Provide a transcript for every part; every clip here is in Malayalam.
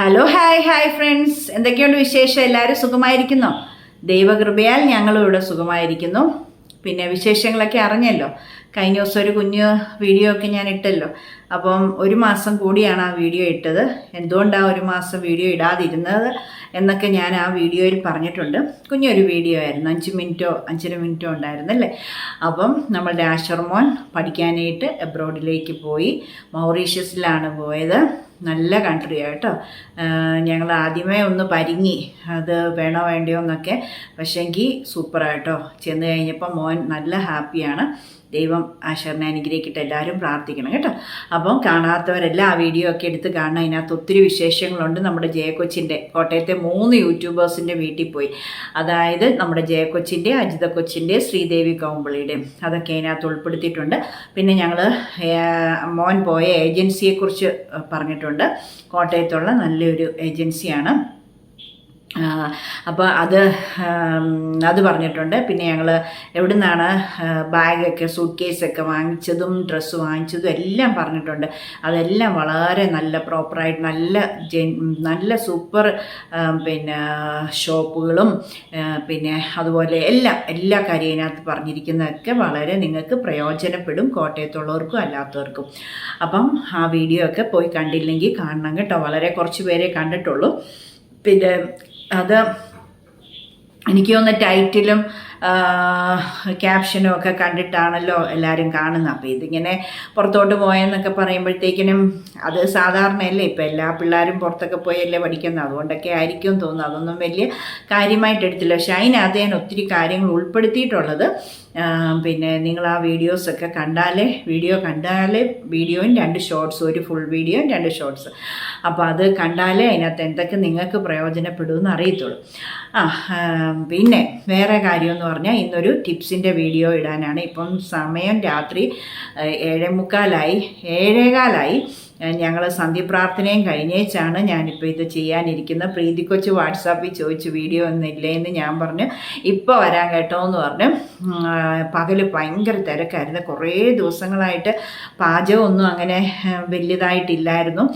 ഹലോ ഹായ് ഫ്രണ്ട്സ്, എന്തൊക്കെയുണ്ട് വിശേഷം? എല്ലാവരും സുഖമായിരിക്കുന്നോ? ദൈവകൃപയാൽ ഞങ്ങളും ഇവിടെ സുഖമായിരിക്കുന്നു. പിന്നെ വിശേഷങ്ങളൊക്കെ അറിഞ്ഞല്ലോ. കഴിഞ്ഞ ദിവസം ഒരു കുഞ്ഞു വീഡിയോ ഒക്കെ ഞാൻ ഇട്ടല്ലോ. അപ്പം ഒരു മാസം കൂടിയാണ് ആ വീഡിയോ ഇട്ടത്. എന്തുകൊണ്ടാണ് ഒരു മാസം വീഡിയോ ഇടാതിരുന്നത് എന്നൊക്കെ ഞാൻ ആ വീഡിയോയിൽ പറഞ്ഞിട്ടുണ്ട്. കുഞ്ഞൊരു വീഡിയോ ആയിരുന്നു, 5 മിനിറ്റോ ഉണ്ടായിരുന്നല്ലേ. അപ്പം നമ്മളുടെ ആശർമോൻ പഠിക്കാനായിട്ട് എബ്രോഡിലേക്ക് പോയി. മൗറീഷ്യസിലാണ് പോയത്. നല്ല കൺട്രിയാണ് കേട്ടോ. ഞങ്ങൾ ആദ്യമേ ഒന്ന് പരിങ്ങി, അത് വേണോ വേണ്ടയോ എന്നൊക്കെ. പക്ഷേങ്കിൽ സൂപ്പറായിട്ടോ. ചെന്ന് കഴിഞ്ഞപ്പോൾ മോൻ നല്ല ഹാപ്പിയാണ്. ദൈവം ആശറിനെ അനുഗ്രഹിക്കട്ടെ. എല്ലാവരും പ്രാർത്ഥിക്കണം കേട്ടോ. അപ്പം കാണാത്തവരെല്ലാം ആ വീഡിയോ ഒക്കെ എടുത്ത് കാണണം. അതിനകത്ത് ഒത്തിരി വിശേഷങ്ങളുണ്ട്. നമ്മുടെ ജയക്കൊച്ചിൻ്റെ, കോട്ടയത്തെ 3 യൂട്യൂബേഴ്സിൻ്റെ വീട്ടിൽ പോയി. അതായത് നമ്മുടെ ജയക്കൊച്ചിൻ്റെ, അജിത കൊച്ചിൻ്റെ, ശ്രീദേവി കൗമ്പിളിയുടെയും അതൊക്കെ അതിനകത്ത് ഉൾപ്പെടുത്തിയിട്ടുണ്ട്. പിന്നെ ഞങ്ങൾ മോൻ പോയ ഏജൻസിയെക്കുറിച്ച് പറഞ്ഞിട്ടുണ്ട്. കോട്ടയത്തുള്ള നല്ലൊരു ഏജൻസിയാണ്. അപ്പോൾ അത് പറഞ്ഞിട്ടുണ്ട്. പിന്നെ ഞങ്ങൾ എവിടെ നിന്നാണ് ബാഗൊക്കെ, സൂട്ട് കേസൊക്കെ വാങ്ങിച്ചതും ഡ്രസ്സ് വാങ്ങിച്ചതും എല്ലാം പറഞ്ഞിട്ടുണ്ട്. അതെല്ലാം വളരെ നല്ല പ്രോപ്പറായിട്ട് നല്ല സൂപ്പർ പിന്നെ ഷോപ്പുകളും പിന്നെ അതുപോലെ എല്ലാ കാര്യം ഇതിനകത്ത് പറഞ്ഞിരിക്കുന്നതൊക്കെ വളരെ നിങ്ങൾക്ക് പ്രയോജനപ്പെടും, കോട്ടയത്തുള്ളവർക്കും അല്ലാത്തവർക്കും. അപ്പം ആ വീഡിയോ ഒക്കെ പോയി കണ്ടില്ലെങ്കിൽ കാണണം കേട്ടോ. വളരെ കുറച്ച് പേരെ കണ്ടിട്ടുള്ളൂ. പിന്നെ അത് എനിക്ക് തോന്നുന്ന ടൈറ്റിലും ക്യാപ്ഷനും ഒക്കെ കണ്ടിട്ടാണല്ലോ എല്ലാവരും കാണുന്നത്. അപ്പോൾ ഇതിങ്ങനെ പുറത്തോട്ട് പോയെന്നൊക്കെ പറയുമ്പോഴത്തേക്കിനും അത് സാധാരണയല്ലേ. ഇപ്പോൾ എല്ലാ പിള്ളേരും പുറത്തൊക്കെ പോയല്ലേ പഠിക്കുന്നത്, അതുകൊണ്ടൊക്കെ ആയിരിക്കും തോന്നുന്നു. അതൊന്നും വലിയ കാര്യമായിട്ട് എടുത്തില്ല. പക്ഷെ അതിനകത്ത് ഞാൻ ഒത്തിരി കാര്യങ്ങൾ ഉൾപ്പെടുത്തിയിട്ടുള്ളത്. പിന്നെ നിങ്ങൾ ആ വീഡിയോസൊക്കെ വീഡിയോയും 2 ഷോർട്സ്, ഒരു ഫുൾ വീഡിയോയും 2 ഷോർട്സ്. അപ്പോൾ അത് കണ്ടാലേ അതിനകത്ത് എന്തൊക്കെ നിങ്ങൾക്ക് പ്രയോജനപ്പെടുമെന്ന് അറിയത്തുള്ളൂ. പിന്നെ വേറെ കാര്യമെന്ന് പറഞ്ഞാൽ ഇന്നൊരു ടിപ്സിൻ്റെ വീഡിയോ ഇടാനാണ്. ഇപ്പം സമയം രാത്രി 7:15 ഞങ്ങൾ സന്ധ്യപ്രാർത്ഥനയും കഴിഞ്ഞേച്ചാണ് ഞാനിപ്പോൾ ഇത് ചെയ്യാനിരിക്കുന്നത്. പ്രീതിക്കൊച്ച് വാട്സാപ്പിൽ ചോദിച്ചു വീഡിയോ ഒന്നും ഇല്ലേന്ന്. ഞാൻ പറഞ്ഞു ഇപ്പോൾ വരാൻ കേട്ടോ എന്ന് പറഞ്ഞു. പകല് ഭയങ്കര തിരക്കായിരുന്നു. കുറേ ദിവസങ്ങളായിട്ട് പാചകമൊന്നും അങ്ങനെ വലിയതായിട്ടില്ലായിരുന്നു.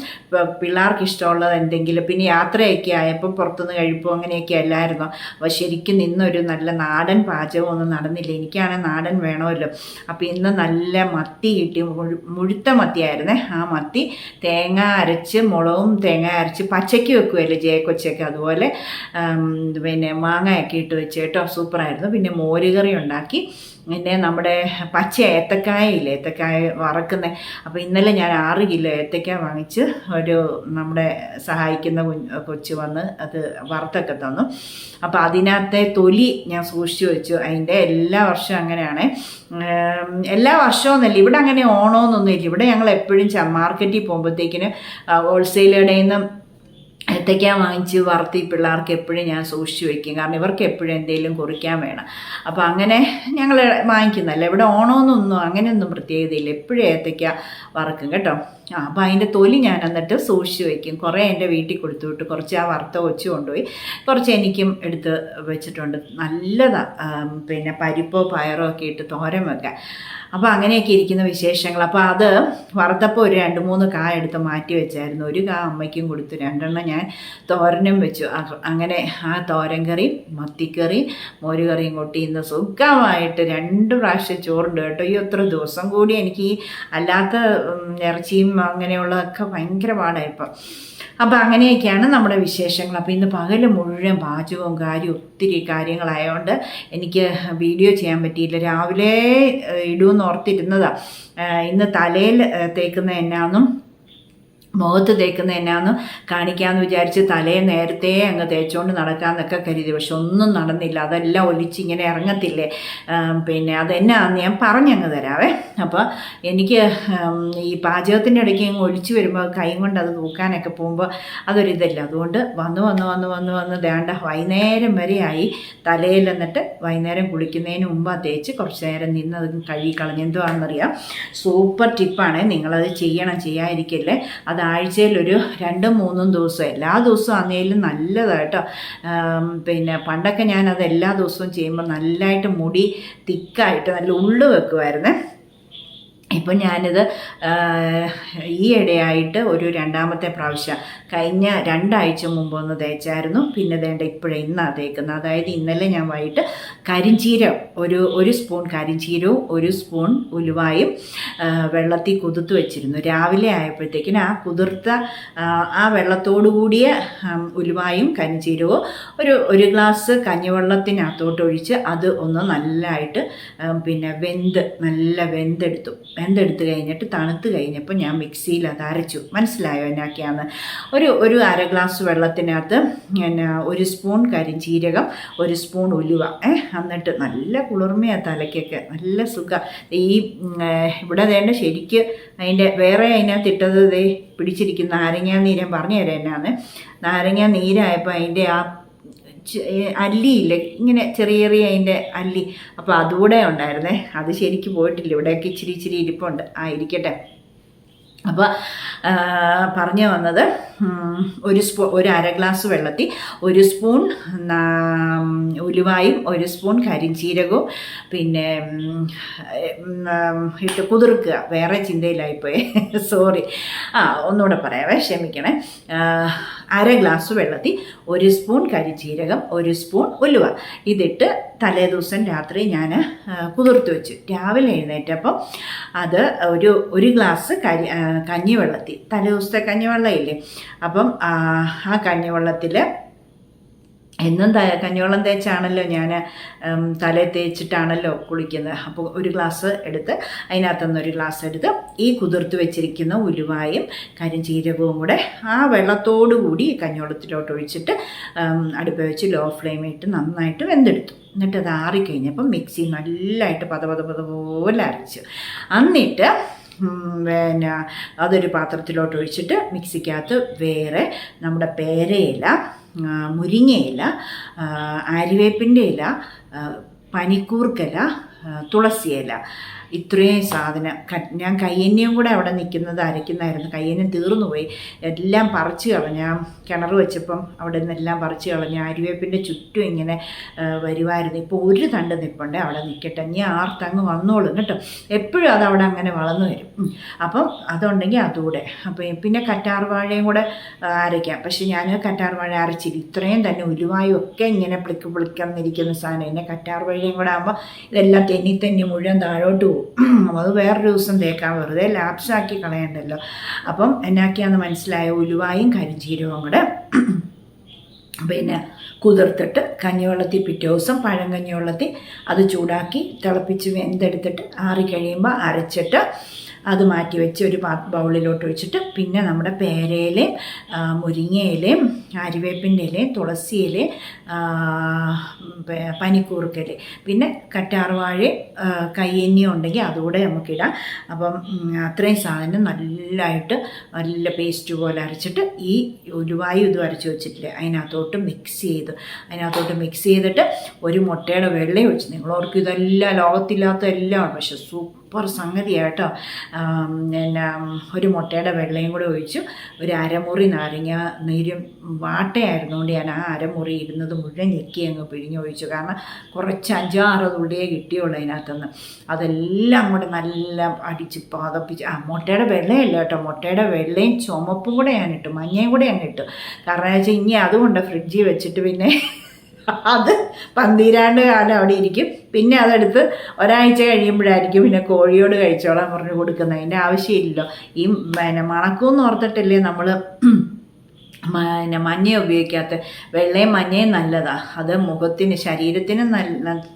പിള്ളേർക്ക് ഇഷ്ടമുള്ളത് എന്തെങ്കിലും, പിന്നെ യാത്രയൊക്കെ ആയപ്പോൾ പുറത്തുനിന്ന് കഴിപ്പോ അങ്ങനെയൊക്കെ അല്ലായിരുന്നു. അപ്പോൾ ശരിക്കും ഇന്നൊരു നല്ല നാടൻ പാചകമൊന്നും നടന്നില്ല. എനിക്കാണെങ്കിൽ നാടൻ വേണമല്ലോ. അപ്പോൾ ഇന്ന് നല്ല മത്തി കിട്ടി, മുഴുത്ത മത്തിയായിരുന്നേ. ആ മത്തി തേങ്ങ അരച്ച്, മുളകും തേങ്ങ അരച്ച് പച്ചയ്ക്ക് വെക്കുമല്ലോ ജയക്കൊച്ചൊക്കെ, അതുപോലെ പിന്നെ മാങ്ങയൊക്കെ ഇട്ട് വെച്ച് കേട്ടോ. സൂപ്പറായിരുന്നു. പിന്നെ മോരുകറി ഉണ്ടാക്കി. പിന്നെ നമ്മുടെ പച്ച ഏത്തക്കായ വറക്കുന്നത്. അപ്പോൾ ഇന്നലെ ഞാൻ 6 കിലോ ഏത്തക്ക വാങ്ങിച്ച് നമ്മുടെ സഹായിക്കുന്ന കൊച്ചു വന്ന് അത് വറുത്തൊക്കെ തന്നു. അപ്പോൾ അതിനകത്തെ തൊലി ഞാൻ സൂക്ഷിച്ചു വെച്ചു. അതിൻ്റെ എല്ലാ വർഷവും അങ്ങനെയാണ്. എല്ലാ വർഷമൊന്നുമില്ല, ഇവിടെ അങ്ങനെ ഓണമെന്നൊന്നുമില്ല. ഇവിടെ ഞങ്ങൾ എപ്പോഴും മാർക്കറ്റിൽ പോകുമ്പോഴത്തേക്കിന് ഹോൾസെയിൽ കടയിൽ നിന്ന് ഏത്തയ്ക്ക വാങ്ങിച്ച് വറുത്തി പിള്ളേർക്ക് എപ്പോഴും ഞാൻ സൂക്ഷിച്ച് വയ്ക്കും. കാരണം ഇവർക്ക് എപ്പോഴും എന്തെങ്കിലും കുറിക്കാൻ വേണം. അപ്പോൾ അങ്ങനെ ഞങ്ങൾ വാങ്ങിക്കുന്നതല്ല. ഇവിടെ ഓണമെന്നൊന്നും അങ്ങനെയൊന്നും പ്രത്യേകതയില്ല. എപ്പോഴും ഏത്തയ്ക്ക വറക്കും കേട്ടോ. അപ്പോൾ അതിൻ്റെ തൊലി ഞാൻ എന്നിട്ട് സൂക്ഷിച്ച് വയ്ക്കും. കുറേ എൻ്റെ വീട്ടിൽ കൊടുത്തു വിട്ട്, കുറച്ച് ആ വറുത്ത കൊച്ചു കൊണ്ടുപോയി, കുറച്ച് എനിക്കും എടുത്ത് വെച്ചിട്ടുണ്ട്. നല്ലതാണ്. പിന്നെ പരിപ്പോ പയറോ ഒക്കെ ഇട്ട് തോരൻ വെക്കാൻ. അപ്പോൾ അങ്ങനെയൊക്കെ ഇരിക്കുന്ന വിശേഷങ്ങൾ. അപ്പോൾ അത് വറുത്തപ്പോൾ ഒരു 2-3 കായ എടുത്ത് മാറ്റി വെച്ചായിരുന്നു. 1 കാ അമ്മയ്ക്കും കൊടുത്തു, 2 ഞാൻ തോരനും വെച്ചു. അങ്ങനെ ആ തോരൻ കറി, മത്തിക്കറി, മോരുകറിയും കൂട്ടി ഇന്ന് സുഖമായിട്ട് 2 പ്രാവശ്യം ചോറുണ്ട് കേട്ടോ. ഈ ഒത്ര ദിവസം കൂടി എനിക്ക് അല്ലാത്ത ഇറച്ചിയും അങ്ങനെയുള്ളതൊക്കെ ഭയങ്കര പാടായിപ്പം. അപ്പോൾ അങ്ങനെയൊക്കെയാണ് നമ്മുടെ വിശേഷങ്ങൾ. അപ്പോൾ ഇന്ന് പകല് മുഴുവൻ പാചകവും ഒത്തിരി കാര്യങ്ങളായതുകൊണ്ട് എനിക്ക് വീഡിയോ ചെയ്യാൻ പറ്റിയില്ല. രാവിലെ ഇടുമെന്ന് ഓർത്തിരുന്നതാണ്. ഇന്ന് തലയിൽ തേക്കുന്ന എന്നാന്നും മുഖത്ത് തേക്കുന്ന എന്നാന്ന് കാണിക്കാമെന്ന് വിചാരിച്ച് തലയെ നേരത്തെ അങ്ങ് തേച്ചുകൊണ്ട് നടക്കാമെന്നൊക്കെ കരുതി. പക്ഷെ ഒന്നും നടന്നില്ല. അതെല്ലാം ഒലിച്ചിങ്ങനെ ഇറങ്ങത്തില്ലേ. പിന്നെ അതെന്നാന്ന് ഞാൻ പറഞ്ഞങ്ങ് തരാവേ. അപ്പോൾ എനിക്ക് ഈ പാചകത്തിൻ്റെ ഇടയ്ക്ക് അങ്ങ് ഒലിച്ച് വരുമ്പോൾ കൈ കൊണ്ട് അത് തൂക്കാനൊക്കെ പോകുമ്പോൾ അതൊരിതല്ല. അതുകൊണ്ട് വന്ന് വേണ്ട വൈകുന്നേരം വരെയായി തലയിൽ. എന്നിട്ട് വൈകുന്നേരം കുളിക്കുന്നതിന് മുമ്പ് തേച്ച് കുറച്ച് നേരം നിന്ന് അത് കഴുകി കളഞ്ഞെന്തുവാണെന്നറിയാം. സൂപ്പർ ടിപ്പാണ്. നിങ്ങളത് ചെയ്യാതിരിക്കല്ലേ. അത് ആഴ്ചയിൽ ഒരു 2-3 ദിവസം, എല്ലാ ദിവസവും ആണെങ്കിലും നല്ലതാട്ടോ. പിന്നെ പണ്ടൊക്കെ ഞാനത് എല്ലാ ദിവസവും ചെയ്യുമ്പോൾ നല്ലതായിട്ട് മുടി തിക്കായിട്ട് നല്ല ഉള്ളു വെക്കുമായിരുന്നേ. ഇപ്പം ഞാനിത് ഈയിടെയായിട്ട് ഒരു രണ്ടാമത്തെ പ്രാവശ്യം കഴിഞ്ഞ 2 ആഴ്ച മുമ്പ് ഒന്ന് തേച്ചായിരുന്നു. പിന്നെ വേണ്ട ഇപ്പോഴേ ഇന്നാണ് തേക്കുന്നത്. അതായത് ഇന്നലെ ഞാൻ വൈകിട്ട് കരിഞ്ചീരം ഒരു സ്പൂൺ കരിഞ്ചീരവും 1 സ്പൂൺ ഉലുവായും വെള്ളത്തിൽ കുതിർത്ത് വെച്ചിരുന്നു. രാവിലെ ആയപ്പോഴത്തേക്കിന് ആ കുതിർത്ത ആ വെള്ളത്തോടു കൂടിയ ഉലുവായും കരിഞ്ചീരവും ഒരു ഗ്ലാസ് കഞ്ഞിവെള്ളത്തിനകത്തോട്ട് ഒഴിച്ച് അത് ഒന്ന് നല്ലതായിട്ട് പിന്നെ നല്ല വെന്തെടുത്ത് കഴിഞ്ഞിട്ട് തണുത്ത് കഴിഞ്ഞപ്പോൾ ഞാൻ മിക്സിയിൽ അത് അരച്ചു. മനസ്സിലായോ എന്നാക്കിയാന്ന്? ഒരു 1/2 ഗ്ലാസ് വെള്ളത്തിനകത്ത് പിന്നെ 1 സ്പൂൺ കരിഞ്ചീരകം 1 സ്പൂൺ ഉലുവ എന്നിട്ട് നല്ല കുളിർമയാണ് തലയ്ക്കൊക്കെ, നല്ല സുഖം. ഇവിടെ വേണ്ട ശരിക്ക് അതിനകത്ത് ഇട്ടത് പിടിച്ചിരിക്കുന്ന നാരങ്ങാ നീര് ഞാൻ പറഞ്ഞു തരാം എന്നാന്ന്. നാരങ്ങാ നീരായപ്പോൾ അതിൻ്റെ ആ അല്ലിയില്ലേ, ഇങ്ങനെ ചെറിയ അതിൻ്റെ അല്ലി, അപ്പോൾ അതുകൂടെ ഉണ്ടായിരുന്നേ. അത് ശരിക്കും പോയിട്ടില്ല, ഇവിടെയൊക്കെ ഇച്ചിരി ഇരിപ്പുണ്ട്. ഇരിക്കട്ടെ. അപ്പോൾ പറഞ്ഞു വന്നത്, 1/2 ഗ്ലാസ് വെള്ളത്തിൽ 1 സ്പൂൺ ഉലുവായും 1 സ്പൂൺ കരിഞ്ചീരകവും പിന്നെ ഇട്ട് കുതിർക്കുക. വേറെ ചിന്തയിലായിപ്പോയി, സോറി. ഒന്നുകൂടെ പറയാവേ, ക്ഷമിക്കണേ. 1/2 ഗ്ലാസ് വെള്ളത്തിൽ 1 സ്പൂൺ കരിഞ്ചീരകം 1 സ്പൂൺ ഉലുവ ഇതിട്ട് തലേദിവസം രാത്രി ഞാൻ കുതിർത്ത് വെച്ചു. രാവിലെ എഴുന്നേറ്റപ്പം അത് ഒരു ഗ്ലാസ് കഞ്ഞിവെള്ളത്തിൽ, തലേദിവസത്തെ കഞ്ഞിവെള്ളം ഇല്ലേ, അപ്പം ആ കഞ്ഞിവെള്ളത്തിൽ എന്നും കഞ്ഞിവെള്ളം തേച്ചാണല്ലോ ഞാൻ തലയിൽ തേച്ചിട്ടാണല്ലോ കുളിക്കുന്നത്. അപ്പോൾ 1 ഗ്ലാസ് എടുത്ത് അതിനകത്തുനിന്ന് 1 ഗ്ലാസ് എടുത്ത് ഈ കുതിർത്ത് വെച്ചിരിക്കുന്ന ഉലുവായും കരിഞ്ചീരകവും കൂടെ ആ വെള്ളത്തോടു കൂടി കഞ്ഞിവെള്ളത്തിലോട്ട് ഒഴിച്ചിട്ട് അടുപ്പ് വെച്ച് ലോ ഫ്ലെയിമിൽ ഇട്ട് നന്നായിട്ട് വെന്തെടുത്തു. എന്നിട്ട് അത് ആറിക്കഴിഞ്ഞപ്പം മിക്സി നല്ലതായിട്ട് പതപോലെ അരച്ചു. എന്നിട്ട് പിന്നെ അതൊരു പാത്രത്തിലോട്ട് ഒഴിച്ചിട്ട് മിക്സിക്കകത്ത് വേറെ നമ്മുടെ പേരയില, മുരിങ്ങയില, ആര്യവേപ്പിൻ്റെ ഇല, പനിക്കൂർക്കല, തുളസിയില, ഇത്രയും സാധനം ഞാൻ കയ്യന്യം കൂടെ അവിടെ നിൽക്കുന്നത് അരയ്ക്കുന്നതായിരുന്നു. കയ്യന്യം തീർന്നു പോയി, എല്ലാം പറിച്ച് കളഞ്ഞ. കിണർ വെച്ചപ്പം അവിടെ നിന്നെല്ലാം പറിച്ച് കളഞ്ഞ. ആര്യവേപ്പിൻ്റെ ചുറ്റും ഇങ്ങനെ വരുമായിരുന്നു. ഇപ്പോൾ ഒരു തണ്ട് നിൽപ്പുണ്ട്, അവിടെ നിൽക്കട്ടെ, ഇനി ആർത്തങ്ങ് വന്നോളും കേട്ടോ. എപ്പോഴും അതവിടെ അങ്ങനെ വളർന്നു വരും. അപ്പം അതുണ്ടെങ്കിൽ അതുകൂടെ. അപ്പം പിന്നെ കറ്റാർവാഴയും കൂടെ അരയ്ക്കാം. പക്ഷെ ഞാൻ കറ്റാർവാഴ അരച്ചില്ല. ഇത്രയും തന്നെ ഉലുവായും ഒക്കെ ഇങ്ങനെ പ്ലിക്കെന്നിരിക്കുന്ന സാധനം. പിന്നെ കറ്റാർവാഴയും കൂടെ ആകുമ്പോൾ ഇതെല്ലാം തെന്നി മുഴുവൻ താഴോട്ട് പോകും. അത് വേറൊരു ദിവസം തേക്കാൻ, വെറുതെ ലാപ്സാക്കി കളയണ്ടല്ലോ. അപ്പം എന്നാക്കിയാന്ന് മനസ്സിലായ, ഉലുവായും കരിഞ്ചീരകവും കൂടെ പിന്നെ കുതിർത്തിട്ട് കഞ്ഞിവെള്ളത്തിൽ പിറ്റേ ദിവസം പഴങ്കഞ്ഞിവെള്ളത്തിൽ അത് ചൂടാക്കി തിളപ്പിച്ച് വെന്തെടുത്തിട്ട് ആറിക്കഴിയുമ്പോൾ അരച്ചിട്ട് അത് മാറ്റി വെച്ച് ഒരു ബൗളിലോട്ട് ഒഴിച്ചിട്ട് പിന്നെ നമ്മുടെ പേരയിലയും മുരിങ്ങയിലയും ആര്യവേപ്പിൻ്റെ ഇലയും തുളസി ഇലയും പനിക്കൂർക്കയിലയും പിന്നെ കറ്റാർവാഴയും കയ്യന്നിയും ഉണ്ടെങ്കിൽ അതുകൂടെ നമുക്കിടാം. അപ്പം അത്രയും സാധനം നല്ല പേസ്റ്റ് പോലെ അരച്ചിട്ട് ഈ ഉലുവായും ഇതും അരച്ച് വെച്ചിട്ടില്ലേ അതിനകത്തോട്ട് മിക്സ് ചെയ്തിട്ട് ഒരു മുട്ടയുടെ വെള്ളയും ഒഴിച്ച്, നിങ്ങളോർക്ക് ഇതെല്ലാം ലോകത്തില്ലാത്ത എല്ലാം, പക്ഷെ സൂപ്പർ സംഗതിയാട്ടോ. പിന്നെ ഒരു മുട്ടയുടെ വെള്ളയും കൂടെ ഒഴിച്ചു, ഒരു അരമുറി നാരങ്ങ നീരും വാട്ടയായിരുന്നുകൊണ്ട് ഞാൻ ആ അരമുറി ഇരുന്നത് മുഴുവൻ ഞെക്കി അങ്ങ് പിഴിഞ്ഞൊഴിച്ചു. കാരണം കുറച്ച് 5-6 തുള്ളിയേ കിട്ടിയുള്ളൂ അതിനകത്തുനിന്ന്. അതെല്ലാം കൂടെ നല്ല അടിച്ച് പതപ്പിച്ച്, മുട്ടയുടെ വെള്ളയല്ല കേട്ടോ, മുട്ടയുടെ വെള്ളയും ചുമപ്പും കൂടെ ഞാൻ ഇട്ടു, മഞ്ഞയും കൂടെ ഞാൻ ഇട്ടു. കാരണം വെച്ചാൽ ഇനി അതുകൊണ്ട് ഫ്രിഡ്ജിൽ വെച്ചിട്ട് പിന്നെ അത് 12 കാലം അവിടെ ഇരിക്കും. പിന്നെ അതെടുത്ത് ഒരാഴ്ച കഴിയുമ്പോഴായിരിക്കും പിന്നെ കോഴിയോട് കഴിച്ചോളാൻ പറഞ്ഞ് കൊടുക്കുന്നത്. അതിൻ്റെ ആവശ്യമില്ലല്ലോ. ഈ മണക്കൂന്ന് ഓർത്തിട്ടല്ലേ നമ്മൾ മഞ്ഞ ഉപയോഗിക്കാത്ത. വെള്ളയും മഞ്ഞയും നല്ലതാണ്, അത് മുഖത്തിന് ശരീരത്തിനും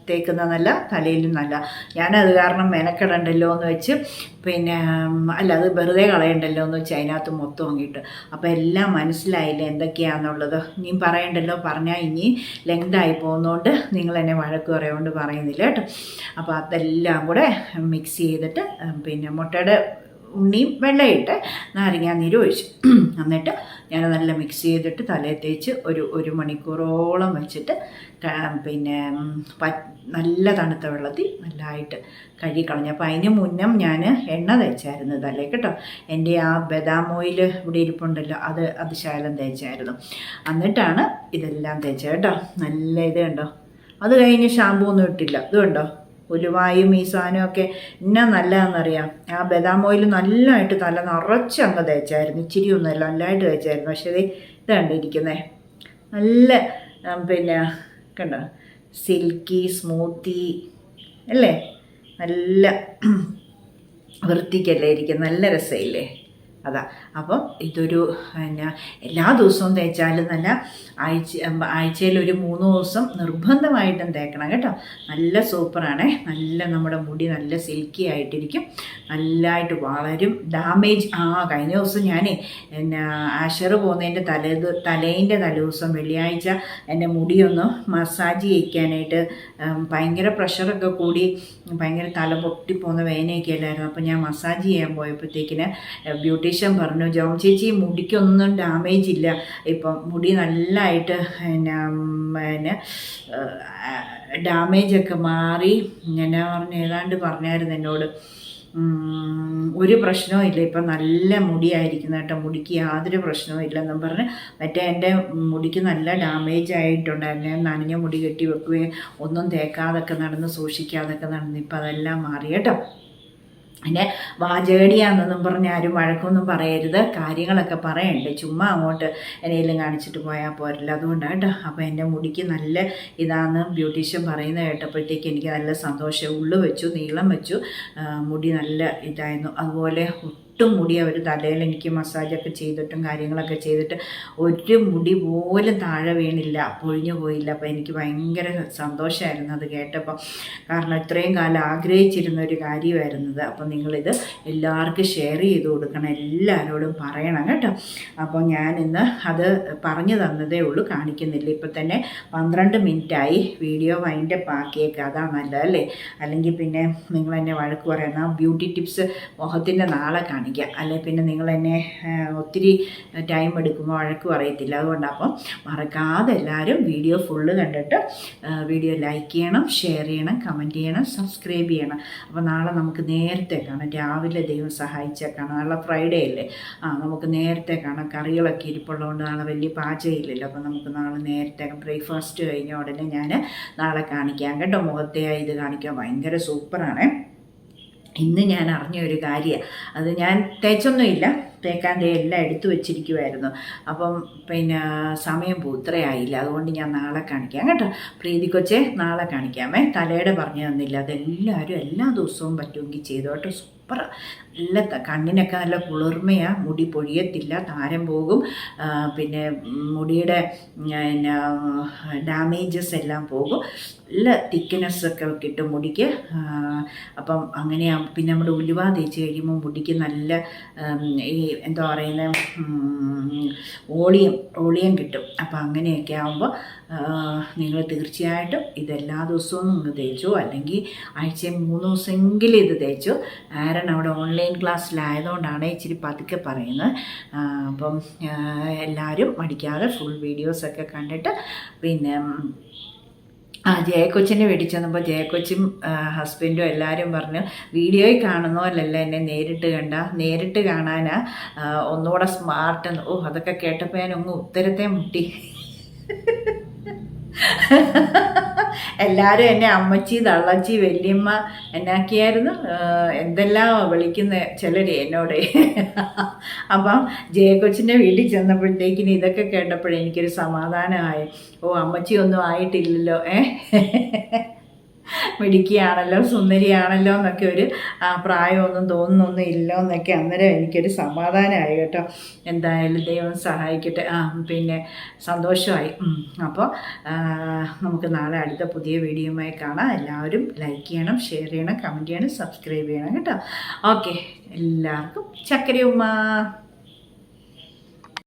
തേക്കുന്ന നല്ല, തലയിലും നല്ല. ഞാനത് കാരണം മെനക്കെടണ്ടല്ലോ എന്ന് വെച്ച് പിന്നെ അല്ല അത് വെറുതെ കളയണ്ടല്ലോ എന്ന് വെച്ച് അതിനകത്ത് മൊത്തം വാങ്ങിയിട്ട്. അപ്പോൾ എല്ലാം മനസ്സിലായില്ലേ എന്തൊക്കെയാണെന്നുള്ളത്. ഇനിയും പറയണ്ടല്ലോ, പറഞ്ഞാൽ ഇനി ലെങ്തായി പോകുന്നതുകൊണ്ട് നിങ്ങൾ എന്നെ വഴക്ക് പറയുകൊണ്ട് പറയുന്നില്ല കേട്ടോ. അപ്പോൾ അതെല്ലാം കൂടെ മിക്സ് ചെയ്തിട്ട് പിന്നെ മുട്ടയുടെ ഉണ്ണിയും വെള്ളയിട്ട് നാരങ്ങാ നീര് ഒഴിച്ചു. എന്നിട്ട് ഞാൻ നല്ല മിക്സ് ചെയ്തിട്ട് തലയിൽ തേച്ച് ഒരു മണിക്കൂറോളം വെച്ചിട്ട് പിന്നെ നല്ല തണുത്ത വെള്ളത്തിൽ നല്ലതായിട്ട് കഴുകി കളഞ്ഞു. അപ്പോൾ അതിന് മുന്നേ ഞാൻ എണ്ണ തേച്ചായിരുന്നു തലേ കേട്ടോ. എൻ്റെ ആ ബദാം ഓയിൽ ഇവിടെ ഇരിപ്പുണ്ടല്ലോ, അത് ശകലം തേച്ചായിരുന്നു. എന്നിട്ടാണ് ഇതെല്ലാം തേച്ചത് കേട്ടോ. നല്ല ഇത് കണ്ടോ. അത് കഴിഞ്ഞ് ഷാമ്പൂ ഒന്നും ഇട്ടില്ല. ഇത് കണ്ടോ, ഉലുവായും ഈ സാധനമൊക്കെ എന്നാ നല്ലതാണെന്നറിയാം. ആ ബദാം ഓയിൽ നല്ലതായിട്ട് തല നിറച്ച് അങ്ങ് തേച്ചായിരുന്നു, ഇച്ചിരി ഒന്നുമല്ല, നല്ലതായിട്ട് തേച്ചായിരുന്നു. പക്ഷേ ഇതാണ് ഇരിക്കുന്നത് നല്ല പിന്നെ കണ്ടോ സിൽക്കി സ്മൂത്തി അല്ലേ, നല്ല വൃത്തിക്കല്ലേ ഇരിക്കും, നല്ല രസമില്ലേ അതാ. അപ്പം ഇതൊരു പിന്നെ എല്ലാ ദിവസവും തേച്ചാലും നല്ല ആഴ്ചയിൽ ഒരു 3 ദിവസം നിർബന്ധമായിട്ടും തേക്കണം കേട്ടോ. നല്ല സൂപ്പറാണേ, നല്ല നമ്മുടെ മുടി നല്ല സിൽക്കി ആയിട്ടിരിക്കും, നല്ലതായിട്ട് വളരും. ഡാമേജ് കഴിഞ്ഞ ദിവസം ഞാൻ പിന്നെ ആഷർ പോകുന്നതിൻ്റെ തലേൻ്റെ തലേദിവസം വെള്ളിയാഴ്ച എൻ്റെ മുടിയൊന്ന് മസാജ് ചെയ്യിക്കാനായിട്ട് ഭയങ്കര പ്രഷറൊക്കെ കൂടി ഭയങ്കര തല പൊട്ടിപ്പോകുന്ന വേദനയൊക്കെ അല്ലായിരുന്നു. അപ്പോൾ ഞാൻ മസാജ് ചെയ്യാൻ പോയപ്പോഴത്തേക്കിന് ബ്യൂട്ടീഷ്യൻ പറഞ്ഞു, ജോം ചേച്ചി മുടിക്കൊന്നും ഡാമേജ് ഇല്ല, ഇപ്പം മുടി നല്ലതായിട്ട് പിന്നെ ഡാമേജൊക്കെ മാറി. ഞാൻ ഏതാണ്ട് പറഞ്ഞായിരുന്നു എന്നോട്, ഒരു പ്രശ്നവും ഇല്ല, ഇപ്പം നല്ല മുടിയായിരിക്കുന്ന കേട്ടോ, മുടിക്ക് യാതൊരു പ്രശ്നവും ഇല്ലെന്നും പറഞ്ഞ്. മറ്റേ എൻ്റെ മുടിക്ക് നല്ല ഡാമേജ് ആയിട്ടുണ്ടായിരുന്നു, നനഞ്ഞ മുടി കെട്ടി വെക്കുകയും ഒന്നും തേക്കാതൊക്കെ നടന്ന് സൂക്ഷിക്കാതൊക്കെ നടന്ന്, ഇപ്പം അതെല്ലാം മാറി കേട്ടോ. പിന്നെ വാചകടിയാണെന്നും പറഞ്ഞ് ആരും വഴക്കൊന്നും പറയരുത്, കാര്യങ്ങളൊക്കെ പറയണ്ട്, ചുമ്മാ അങ്ങോട്ട് എന്തെങ്കിലും കാണിച്ചിട്ട് പോയാൽ പോരല്ലോ, അതുകൊണ്ടാണ് കേട്ടോ. അപ്പോൾ എൻ്റെ മുടിക്ക് നല്ല ഇതാണെന്ന് ബ്യൂട്ടീഷ്യൻ പറയുന്നത് കേട്ടപ്പോഴത്തേക്ക് എനിക്ക് നല്ല സന്തോഷം. ഉള്ളു വെച്ചു, നീളം വെച്ചു, മുടി നല്ല ഇതായിരുന്നു. അതുപോലെ ഒട്ടും മുടി അവർ തലയിൽ എനിക്ക് മസാജൊക്കെ ചെയ്തിട്ടും കാര്യങ്ങളൊക്കെ ചെയ്തിട്ട് ഒരു മുടി പോലും താഴെ വീണില്ല, പൊഴിഞ്ഞു പോയില്ല. അപ്പോൾ എനിക്ക് ഭയങ്കര സന്തോഷമായിരുന്നു അത് കേട്ടപ്പോൾ, കാരണം ഇത്രയും കാലം ആഗ്രഹിച്ചിരുന്ന ഒരു കാര്യമായിരുന്നത്. അപ്പം നിങ്ങളിത് എല്ലാവർക്കും ഷെയർ ചെയ്ത് കൊടുക്കണം, എല്ലാവരോടും പറയണം കേട്ടോ. അപ്പോൾ ഞാനിന്ന് അത് പറഞ്ഞു തന്നതേ ഉള്ളൂ, കാണിക്കുന്നില്ല. ഇപ്പം തന്നെ 12 മിനിറ്റായി, വീഡിയോ വൈൻഡപ്പ് ആക്കിയേക്കാം, അതാണ് നല്ലതല്ലേ. അല്ലെങ്കിൽ പിന്നെ നിങ്ങൾ എന്നെ വഴക്ക് പറയുന്ന ബ്യൂട്ടി ടിപ്സ് മുഖത്തിൻ്റെ നാളെ കാണിക്കാം, അല്ലെ പിന്നെ നിങ്ങൾ എന്നെ ഒത്തിരി ടൈം എടുക്കുമ്പോൾ വഴക്ക് പറയത്തില്ല. അതുകൊണ്ടാണ്. അപ്പം മറക്കാതെ എല്ലാവരും വീഡിയോ ഫുള്ള് കണ്ടിട്ട് വീഡിയോ ലൈക്ക് ചെയ്യണം, ഷെയർ ചെയ്യണം, കമൻറ്റ് ചെയ്യണം, സബ്സ്ക്രൈബ് ചെയ്യണം. അപ്പോൾ നാളെ നമുക്ക് നേരത്തെ കാണാം, രാവിലെ ദൈവം സഹായിച്ചാൽ കാണാം. നാളെ ഫ്രൈഡേ അല്ലേ, നമുക്ക് നേരത്തെ കാണാം. കറികളൊക്കെ ഇരിപ്പുള്ളതുകൊണ്ട് നാളെ വലിയ പാചകമില്ലല്ലോ, അപ്പോൾ നമുക്ക് നാളെ നേരത്തെ ബ്രേക്ക്ഫാസ്റ്റ് കഴിഞ്ഞ ഉടനെ ഞാൻ നാളെ കാണിക്കാം കേട്ടോ. മുഖത്തെ ഇത് കാണിക്കാൻ ഭയങ്കര സൂപ്പറാണ്. ഇന്ന് ഞാൻ അറിഞ്ഞ ഒരു കാര്യമാണ്, അത് ഞാൻ തേച്ചൊന്നുമില്ല, തേക്കാൻ എല്ലാം എടുത്തു വെച്ചിരിക്കുമായിരുന്നു. അപ്പം പിന്നെ സമയം പൂത്രയായില്ല, അതുകൊണ്ട് ഞാൻ നാളെ കാണിക്കാം കേട്ടോ. പ്രീതി കൊച്ചെ നാളെ കാണിക്കാമേ, തലയുടെ പറഞ്ഞു തന്നില്ല, അതെല്ലാവരും എല്ലാ ദിവസവും പറ്റുമെങ്കിൽ ചെയ്തു കേട്ടോ. സൂപ്പർ, നല്ല കണ്ണിനൊക്കെ നല്ല കുളിർമയാണ്, മുടി പൊഴിയത്തില്ല, താരം പോകും, പിന്നെ മുടിയുടെ പിന്നെ ഡാമേജസ് എല്ലാം പോകും, നല്ല തിക്നെസ്സൊക്കെ കിട്ടും മുടിക്ക്. അപ്പം അങ്ങനെയാണ്. പിന്നെ നമ്മുടെ ഉലുവ തേച്ച് കഴിയുമ്പോൾ മുടിക്ക് നല്ല ഈ എന്താ പറയുന്നത് ഓളിയം കിട്ടും. അപ്പം അങ്ങനെയൊക്കെ ആകുമ്പോൾ നിങ്ങൾ തീർച്ചയായിട്ടും ഇതെല്ലാ ദിവസവും നിങ്ങൾ തേച്ചു, അല്ലെങ്കിൽ ആഴ്ചയിൽ 3 ദിവസമെങ്കിലും ഇത് തേച്ചു. ആരൻ അവിടെ ഓൺലൈൻ ക്ലാസ്സിലായതുകൊണ്ടാണ് ഇച്ചിരി പതുക്കെ പറയുന്നത്. അപ്പം എല്ലാവരും മടിക്കാതെ ഫുൾ വീഡിയോസൊക്കെ കണ്ടിട്ട് പിന്നെ ജയക്കൊച്ചിനെ വീട്ടിൽ ചെന്നപ്പോൾ ജയക്കൊച്ചും ഹസ്ബൻഡും എല്ലാവരും പറഞ്ഞു, വീഡിയോയിൽ കാണുന്നതല്ല എന്നെ നേരിട്ട് കാണാനാ ഒന്നുകൂടെ സ്മാർട്ട്. അതൊക്കെ കേട്ടപ്പോൾ ഞാൻ ഉത്തരത്തെ മുട്ടി. എല്ലാവരും എന്നെ അമ്മച്ചി, തള്ളച്ചി, വല്യമ്മ എന്നാക്കിയായിരുന്നു, എന്തെല്ലാം വിളിക്കുന്ന ചിലർ എന്നോട്. അപ്പം ജയക്കൊച്ചിൻ്റെ വീട്ടിൽ ചെന്നപ്പോഴത്തേക്കിന് ഇതൊക്കെ കേട്ടപ്പോഴേ എനിക്കൊരു സമാധാനമായി. അമ്മച്ചി ഒന്നും ആയിട്ടില്ലല്ലോ, മിടുക്കിയാണല്ലോ, സുന്ദരിയാണല്ലോ എന്നൊക്കെ ഒരു പ്രായമൊന്നും തോന്നുന്നൊന്നും ഇല്ലോ എന്നൊക്കെ അന്നേരം എനിക്കൊരു സമാധാനമായി കേട്ടോ. എന്തായാലും ദൈവം സഹായിക്കട്ടെ. പിന്നെ സന്തോഷമായി. അപ്പോൾ നമുക്ക് നാളെ അടുത്ത പുതിയ വീഡിയോയുമായി കാണാം. എല്ലാവരും ലൈക്ക് ചെയ്യണം, ഷെയർ ചെയ്യണം, കമൻറ്റ് ചെയ്യണം, സബ്സ്ക്രൈബ് ചെയ്യണം കേട്ടോ. ഓക്കെ, എല്ലാവർക്കും ചക്കര ഉമ്മ.